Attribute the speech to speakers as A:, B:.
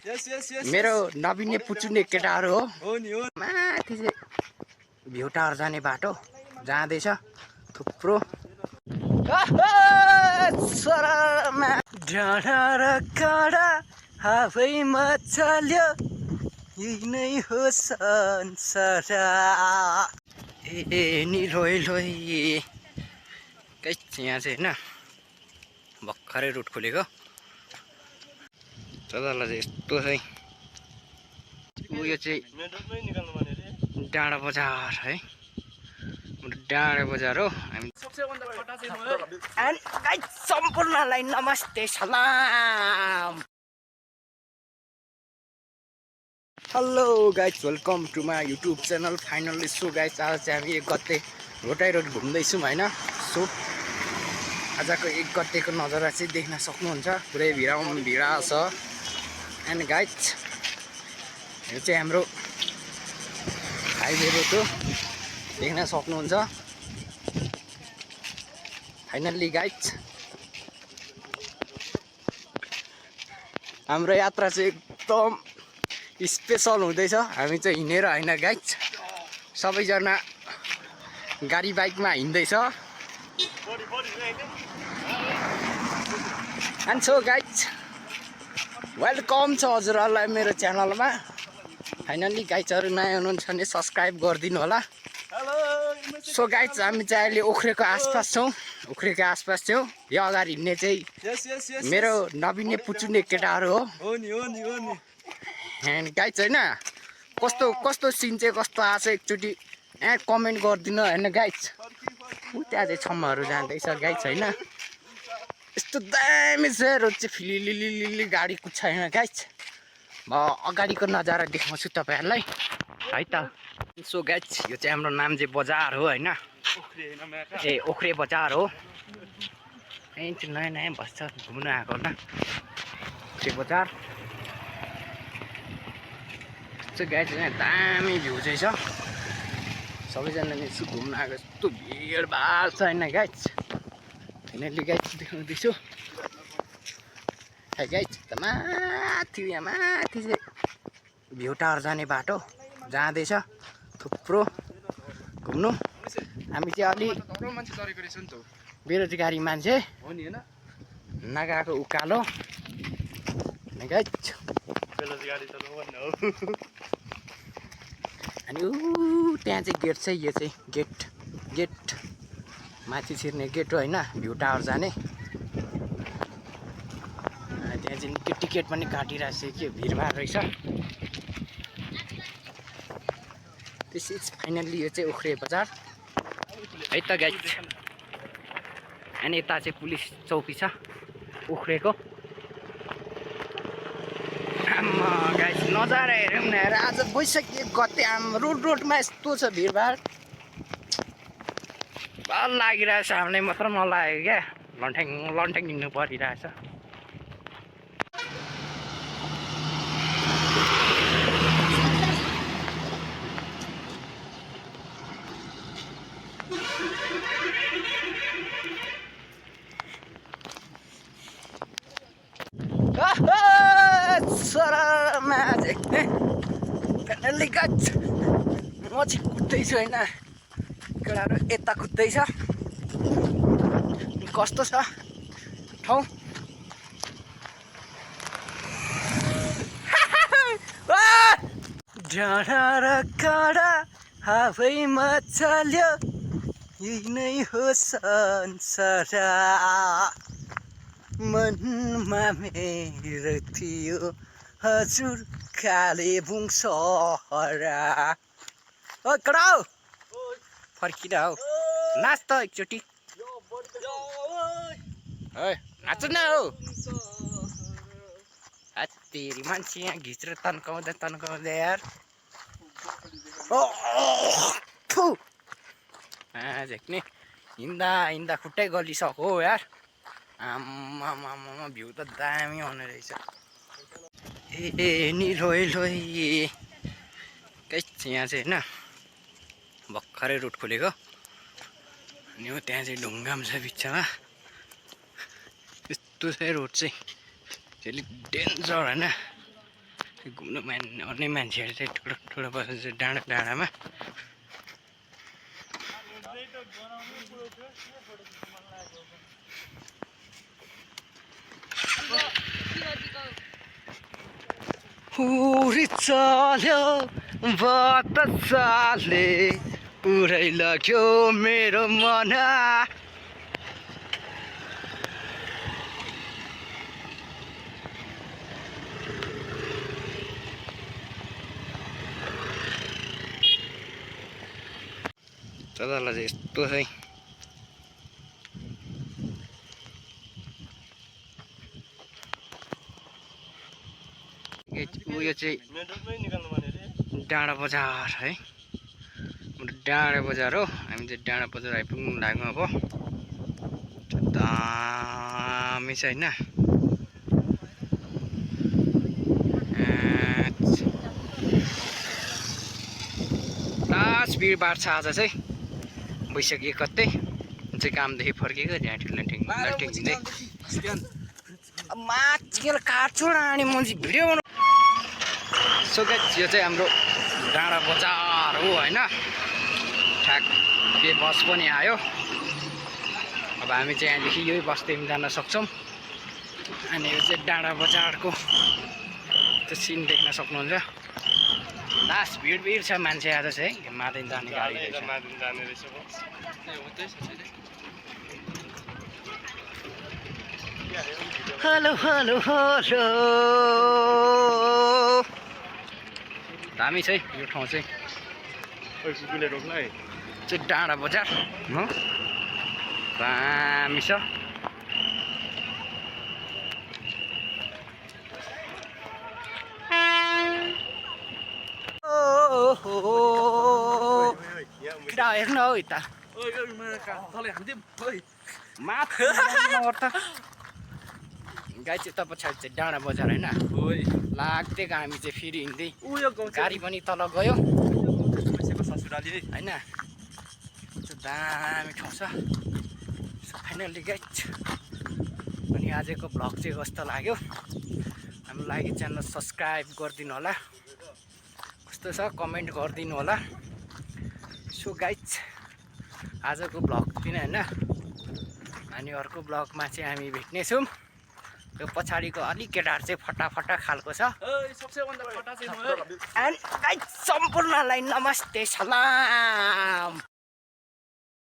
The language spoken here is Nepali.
A: मेरो नबिने पुचुने केटाहरू हो नि हो। माथि चाहिँ भ्यू टावर जाने बाटो जाँदैछ थुप्रो डाँडा र काँडा हावैमा चल्यो यही नै हो संसार। ए नि लोइ लोइ यहाँ चाहिँ होइन भर्खरै रुट खोलेको तललाई चाहिँ यस्तो चाहिँ उयो चाहिँ डाँडा बजार है डाँडा बजार हो। हामी सम्पूर्णलाई नमस्ते सलाम। Hello guys welcome to my YouTube channel finally. So guys आज चाहिँ हामी 1 गते रोटाइ रोड घुम्दैछौँ होइन। सो आजको 1 गतेको नजारा चाहिँ देख्न सक्नुहुन्छ पुरै भिड छ। एन्ड गाइज यो चाहिँ हाम्रो हाइवे रोड हो देख्न सक्नुहुन्छ। फाइनल्ली गाइज हाम्रो यात्रा चाहिँ एकदम स्पेसल हुँदैछ। हामी चाहिँ हिँडेर होइन गाइज सबैजना गाडी बाइकमा हिँड्दैछ। एन्ड सो गाइज वेलकम छ हजुरहरूलाई मेरो च्यानलमा। फाइनल्ली गाइजहरू नयाँ हुनुहुन्छ भने सब्सक्राइब गरिदिनु होला। सो गाइज हामी चाहिँ अहिले ओख्रेको आसपास छौँ। ओख्रेको आसपास छौँ। यो अगाडि हिँड्ने चाहिँ मेरो नबिने पुचुने केटाहरू हो नि हो नि हो नि। एन्ड गाइज होइन कस्तो कस्तो सिन चाहिँ कस्तो आएको छ एकचोटि यहाँ कमेन्ट गरिदिनु होइन गाइज। त्यहाँ चाहिँ छम्माहरू जाँदैछ गाइज होइन यस्तो दामी छ रोड चाहिँ फिलिलिलिली गाडी कुद्छ होइन गाइज। म अगाडिको नजारा देखाउँछु तपाईँहरूलाई है त। सो गाइज यो चाहिँ हाम्रो नाम चाहिँ बजार हो होइन ए ओख्रे बजार हो। यहीँ चाहिँ नयाँ नयाँ बस्छ घुम्नु आएको होला ओख्रे बजार। सो गाइज यहाँ दामी भ्यू चाहिँ छ सबैजनाले यसो घुम्नु आएको यस्तो भिडभाड छ होइन गाइज। फाइनल्ली गाइज देखाउँदैछु है गाइज माथि यहाँ माथि चाहिँ भ्यू टावर जाने बाटो जाँदैछ थुप्रो घुम्नु। हामी चाहिँ अलि बेरोजगारी मान्छे नगएको उकालो गाइज अनि त्यहाँ चाहिँ गेट चाहिँ यो चाहिँ गेट माथि छिर्ने गेट हो होइन भ्यू टावर जाने। त्यहाँ चाहिँ निकै टिकट पनि काटिरहेको छ के भिडभाड रहेछ। दिस इज फाइनल्ली यो चाहिँ ओख्रे बजार है त गाइज। अनि यता चाहिँ पुलिस चौकी छ ओख्रेको। गाइज नजारा हेरौँ न हेर आज वैशाख 1 गते रोडमा यस्तो छ भिडभाड बल लागिरहेछ। हामीलाई मात्र नलागेको क्या लन्ठ्याङ हिँड्नु परिरहेछ। फाइनल्ली गाइज म चाहिँ कुद्दैछु होइन केटाहरू यता कुद्दैछ। कस्तो छ ठाउँ डाँडा र काँडा हावैमा चल्यो यही नै हो संसार। मनमा मेरो थियो हजुर कालेबुङ सहर। ओ कडा फर्किँदा हौ नाच त एकचोटि नाच न हौ। तेरी मान्छे यहाँ घिचेर तन्काउँदै यार झेक्ने हिँड्दा खुट्टै गलिसक्यो हो यार। आम्मामामा भ्यू त दामी आउने रहेछ। ए नि लोइ लोइ गाइज यहाँ चाहिँ होइन भर्खरै रोड खोलेको अनि हो त्यहाँ चाहिँ ढुङ्गा पनि छ बिचमा यस्तो चाहिँ रोड चाहिँ अलिक डेन्जर होइन। घुम्नु आउने मान्छेहरू चाहिँ ठुलो ठुलो बस्छ डाँडा डाँडामा। हुरी चल्यो बतासले पुरै लाग्यो मेरो मन। तललाई चाहिँ यस्तो चाहिँ उयो चाहिँ डाँडा बजार है। डाँडा बजार हो। हामी चाहिँ डाँडा बजार आइपुग्नु लाग्यौँ अब। दामी छ होइन। लास्ट भिडभाड छ आज चाहिँ। वैशाख 1 गते चाहिँ कामदेखि फर्केको झ्याटिङ हिँड्दै माथिखेर काट्छु अनि म चाहिँ भिडियो बनाउनु। सो गाइस यो चाहिँ हाम्रो डाँडा बजार हो होइन। ठ्याक्कै बस पनि आयो। अब हामी चाहिँ यहाँदेखि यही बसदेखि जान सक्छौँ। अनि यो चाहिँ डाँडा बजारको त्यो सिन देख्न सक्नुहुन्छ। लास्ट भिड छ मान्छे आज चाहिँ। मादेन जाने गाडी रहेछ। हेलो हेलो हेलो दामी छ है यो ठाउँ चाहिँ। चाहिँ डाँडा बजार हो। दामी छ। केटा हेर्न हौ यता गाई चाहिँ त पछाडि चाहिँ डाँडा बजार होइन। लाग्दैको हामी चाहिँ फेरि हिँड्दै गाडी पनि तल गयो होइन। दामी ठाउँ छ। फाइनल्ली गाइज अनि आजको भ्लग चाहिँ कस्तो लाग्यो हाम्रो लागि च्यानल सब्सक्राइब गरिदिनु होला। कस्तो छ कमेन्ट गरिदिनु होला। सो गाइज आजको भ्लग किन होइन। अनि अर्को भ्लगमा चाहिँ हामी भेट्नेछौँ। यो पछाडिको अलिक केटाहरू चाहिँ फटाफटा खालको छ। एन्ड गाइज सम्पूर्णलाई नमस्ते सलाम।